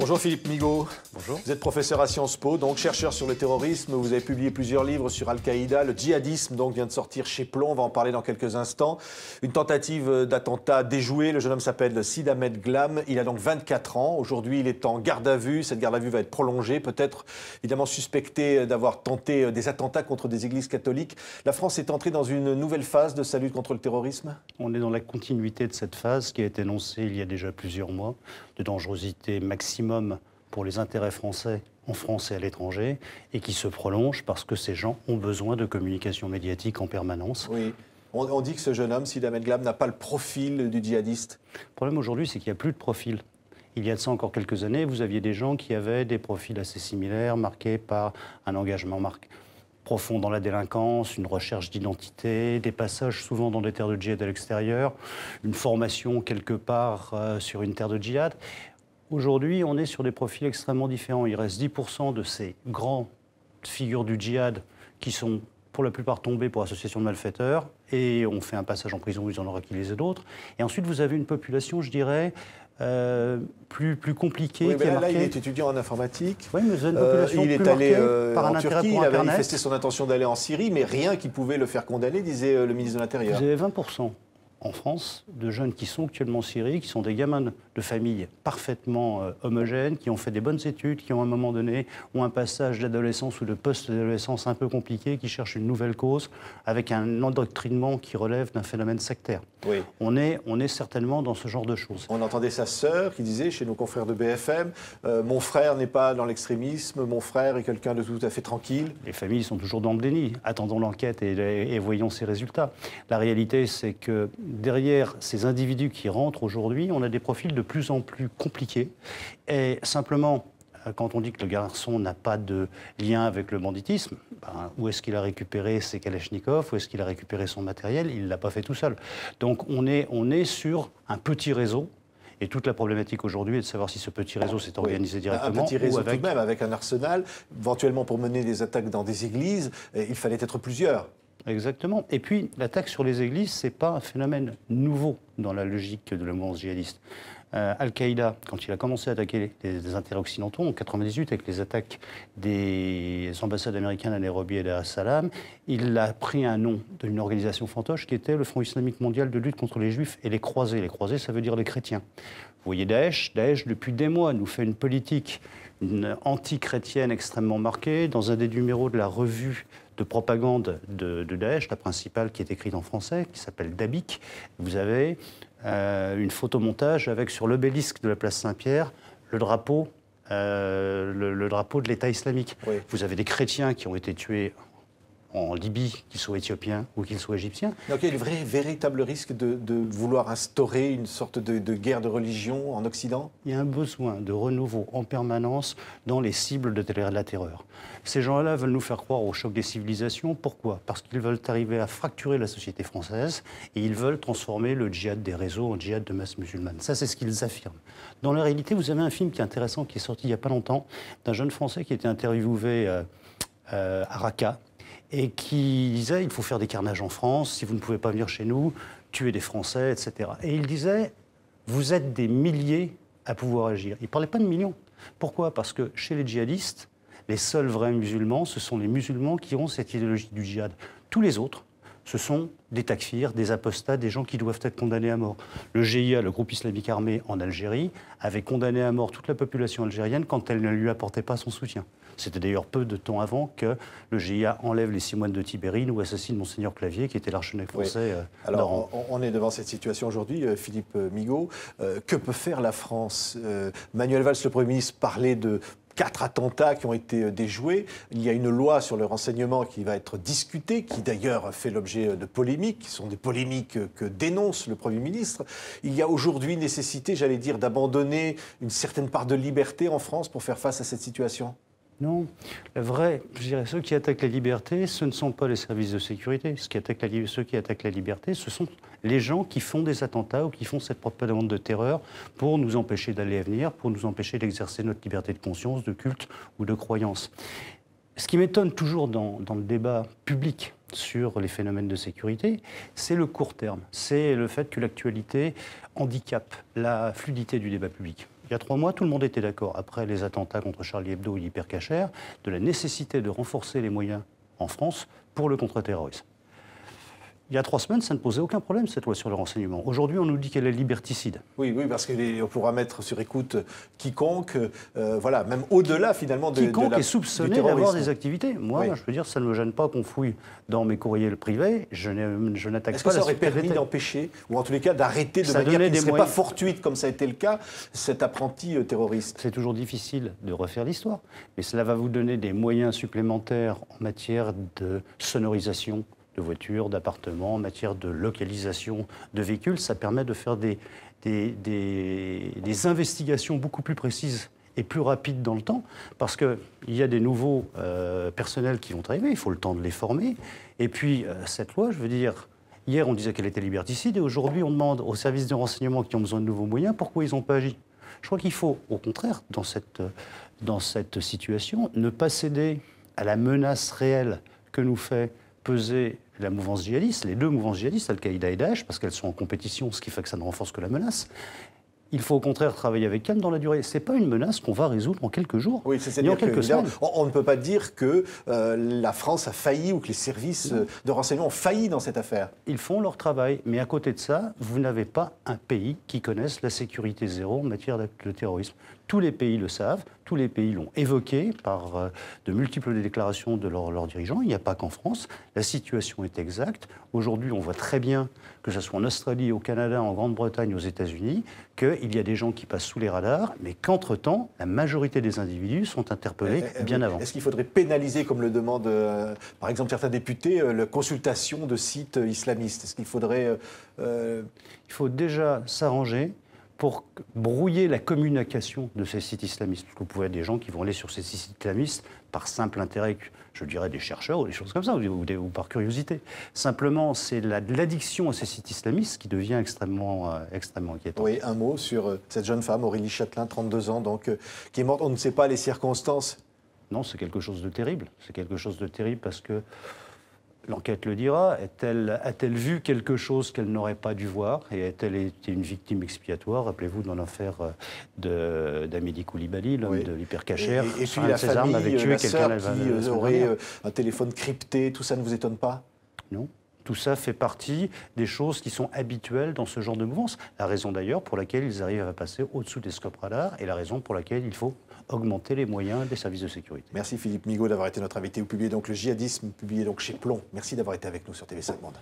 Bonjour Philippe Migaud. Bonjour. Vous êtes professeur à Sciences Po, donc chercheur sur le terrorisme. Vous avez publié plusieurs livres sur Al-Qaïda. Le djihadisme donc vient de sortir chez Plomb. On va en parler dans quelques instants. Une tentative d'attentat déjouée. Le jeune homme s'appelle Sid Ahmed Glam. Il a donc 24 ans. Aujourd'hui, il est en garde à vue. Cette garde à vue va être prolongée. Peut-être évidemment suspecté d'avoir tenté des attentats contre des églises catholiques. La France est entrée dans une nouvelle phase de sa lutte contre le terrorisme. On est dans la continuité de cette phase qui a été annoncée il y a déjà plusieurs mois, de dangerosité maximum pour les intérêts français en France et à l'étranger, et qui se prolonge parce que ces gens ont besoin de communication médiatique en permanence. Oui. On dit que ce jeune homme, Sid Ahmed Glam, n'a pas le profil du djihadiste. Le problème aujourd'hui, c'est qu'il n'y a plus de profil. Il y a de ça encore quelques années, vous aviez des gens qui avaient des profils assez similaires, marqués par un engagement profond dans la délinquance, une recherche d'identité, des passages souvent dans des terres de djihad à l'extérieur, une formation quelque part sur une terre de djihad. Aujourd'hui, on est sur des profils extrêmement différents. Il reste 10% de ces grandes figures du djihad qui sont pour la plupart tombés pour association de malfaiteurs, et on fait un passage en prison, ils en auraient utilisé d'autres. Et ensuite, vous avez une population, je dirais, plus compliquée. Oui, mais là, il est étudiant en informatique. Oui, mais vous avez une population il plus est allé par un en intérêt Turquie, pour il avait Internet. manifesté son intention d'aller en Syrie, mais rien qui pouvait le faire condamner, disait le ministre de l'Intérieur. Vous avez 20% en France de jeunes qui sont actuellement en Syrie, qui sont des gamins de familles parfaitement homogènes, qui ont fait des bonnes études, qui, à un moment donné, ont un passage d'adolescence ou de post-adolescence un peu compliqué, qui cherchent une nouvelle cause, avec un endoctrinement qui relève d'un phénomène sectaire. Oui. On est certainement dans ce genre de choses. On entendait sa sœur qui disait, chez nos confrères de BFM, mon frère n'est pas dans l'extrémisme, mon frère est quelqu'un de tout à fait tranquille. Les familles sont toujours dans le déni. Attendons l'enquête et voyons ses résultats. La réalité, c'est que derrière ces individus qui rentrent aujourd'hui, on a des profils de plus en plus compliqués. Et simplement, quand on dit que le garçon n'a pas de lien avec le banditisme, où est-ce qu'il a récupéré ses kalachnikovs, où est-ce qu'il a récupéré son matériel? Il ne l'a pas fait tout seul. Donc on est sur un petit réseau. Et toute la problématique aujourd'hui est de savoir si ce petit réseau s'est organisé directement. Un petit réseau ou avec... tout de même, avec un arsenal, éventuellement pour mener des attaques dans des églises, il fallait être plusieurs. Exactement. Et puis, l'attaque sur les églises, ce n'est pas un phénomène nouveau dans la logique de la mouvance djihadiste. Al-Qaïda, quand il a commencé à attaquer les intérêts occidentaux, en 1998, avec les attaques des ambassades américaines à Nairobi et Dar es Salaam, il a pris un nom d'une organisation fantoche qui était le Front islamique mondial de lutte contre les juifs et les croisés. Les croisés, ça veut dire les chrétiens. Vous voyez Daesh, depuis des mois, nous fait une politique anti-chrétienne extrêmement marquée. Dans un des numéros de la revue de propagande de Daesh, la principale qui est écrite en français, qui s'appelle Dabik, vous avez une photomontage avec sur l'obélisque de la place Saint-Pierre le drapeau de l'État islamique. Oui. Vous avez des chrétiens qui ont été tués en Libye, qu'ils soient éthiopiens ou qu'ils soient égyptiens. Donc il y a un véritable risque de vouloir instaurer une sorte de guerre de religion en Occident. Il y a un besoin de renouveau en permanence dans les cibles de la terreur. Ces gens-là veulent nous faire croire au choc des civilisations. Pourquoi? Parce qu'ils veulent arriver à fracturer la société française et ils veulent transformer le djihad des réseaux en djihad de masse musulmane. Ça, c'est ce qu'ils affirment. Dans la réalité, vous avez un film qui est intéressant, qui est sorti il n'y a pas longtemps, d'un jeune Français qui a été interviewé à Raqqa, et qui disait « il faut faire des carnages en France, si vous ne pouvez pas venir chez nous, tuer des Français, etc. » Et il disait « vous êtes des milliers à pouvoir agir ». Il ne parlait pas de millions. Pourquoi? Parce que chez les djihadistes, les seuls vrais musulmans, ce sont les musulmans qui ont cette idéologie du djihad. Tous les autres, ce sont des takfirs, des apostats, des gens qui doivent être condamnés à mort. Le GIA, le groupe islamique armé en Algérie, avait condamné à mort toute la population algérienne quand elle ne lui apportait pas son soutien. C'était d'ailleurs peu de temps avant que le GIA enlève les 6 moines de Tibérine ou assassine Monseigneur Clavier, qui était l'archevêque français. Oui. Alors, on est devant cette situation aujourd'hui, Philippe Migaud. Que peut faire la France? Manuel Valls, le Premier ministre, parlait de 4 attentats qui ont été déjoués. Il y a une loi sur le renseignement qui va être discutée, qui d'ailleurs fait l'objet de polémiques, qui sont des polémiques que dénonce le Premier ministre. Il y a aujourd'hui nécessité, j'allais dire, d'abandonner une certaine part de liberté en France pour faire face à cette situation. Non. Je dirais, ceux qui attaquent la liberté, ce ne sont pas les services de sécurité. Ceux qui attaquent la liberté, ce sont les gens qui font des attentats ou qui font cette propagande de terreur pour nous empêcher d'aller à venir, pour nous empêcher d'exercer notre liberté de conscience, de culte ou de croyance. Ce qui m'étonne toujours dans le débat public sur les phénomènes de sécurité, c'est le court terme. C'est le fait que l'actualité handicape la fluidité du débat public. Il y a 3 mois, tout le monde était d'accord, après les attentats contre Charlie Hebdo et l'hypercacher, de la nécessité de renforcer les moyens en France pour le contre-terrorisme. Il y a 3 semaines, ça ne posait aucun problème, cette loi sur le renseignement. Aujourd'hui, on nous dit qu'elle est liberticide. Oui, oui, parce qu'on pourra mettre sur écoute quiconque, voilà, même au-delà finalement de quiconque de est soupçonné d'avoir des activités. Moi, je veux dire, ça ne me gêne pas qu'on fouille dans mes courriels privés. Je n'attaque pas. Est-ce que ça aurait permis d'empêcher, ou en tous les cas d'arrêter de manière qui ne serait pas fortuite, comme ça a été le cas, cet apprenti terroriste? C'est toujours difficile de refaire l'histoire, mais cela va vous donner des moyens supplémentaires en matière de sonorisation de voitures, d'appartements, en matière de localisation de véhicules. Ça permet de faire des investigations beaucoup plus précises et plus rapides dans le temps, parce qu'il y a des nouveaux personnels qui vont arriver, il faut le temps de les former. Et puis, cette loi, je veux dire, hier on disait qu'elle était liberticide, et aujourd'hui on demande aux services de renseignement qui ont besoin de nouveaux moyens pourquoi ils n'ont pas agi. Je crois qu'il faut, au contraire, dans cette situation, ne pas céder à la menace réelle que nous fait peser la mouvance djihadiste, les 2 mouvances djihadistes, Al-Qaïda et Daesh, parce qu'elles sont en compétition, ce qui fait que ça ne renforce que la menace. Il faut au contraire travailler avec calme dans la durée. Ce n'est pas une menace qu'on va résoudre en quelques jours, ni en quelques semaines. On ne peut pas dire que la France a failli ou que les services de renseignement ont failli dans cette affaire. Ils font leur travail, mais à côté de ça, vous n'avez pas un pays qui connaisse la sécurité zéro en matière de terrorisme. Tous les pays le savent, tous les pays l'ont évoqué par de multiples déclarations de leurs dirigeants. Il n'y a pas qu'en France. La situation est exacte. Aujourd'hui, on voit très bien, que ce soit en Australie, au Canada, en Grande-Bretagne, aux États-Unis, qu'il y a des gens qui passent sous les radars, mais qu'entre-temps, la majorité des individus sont interpellés bien avant. Est-ce qu'il faudrait pénaliser, comme le demandent par exemple certains députés, la consultation de sites islamistes? Est-ce qu'il faudrait... Il faut déjà s'arranger pour brouiller la communication de ces sites islamistes. Parce que vous pouvez avoir des gens qui vont aller sur ces sites islamistes par simple intérêt, je dirais des chercheurs ou des choses comme ça, ou par curiosité. Simplement, c'est l'addiction à ces sites islamistes qui devient extrêmement inquiétant. Oui, un mot sur cette jeune femme, Aurélie Châtelain, 32 ans, donc, qui est morte. On ne sait pas les circonstances. Non, c'est quelque chose de terrible. C'est quelque chose de terrible parce que l'enquête le dira. A-t-elle vu quelque chose qu'elle n'aurait pas dû voir? Et a-t-elle été une victime expiatoire? Rappelez-vous dans l'affaire d'Amédi Koulibaly, l'homme de l'hypercacher. Et puis la famille, la sœur qui aurait un téléphone crypté, tout ça ne vous étonne pas? Non. Tout ça fait partie des choses qui sont habituelles dans ce genre de mouvance. La raison d'ailleurs pour laquelle ils arrivent à passer au-dessous des scopes radars et la raison pour laquelle il faut augmenter les moyens des services de sécurité. Merci Philippe Migaud d'avoir été notre invité. Vous publiez donc Le Djihadisme, publié donc chez Plomb. Merci d'avoir été avec nous sur TV5 Monde.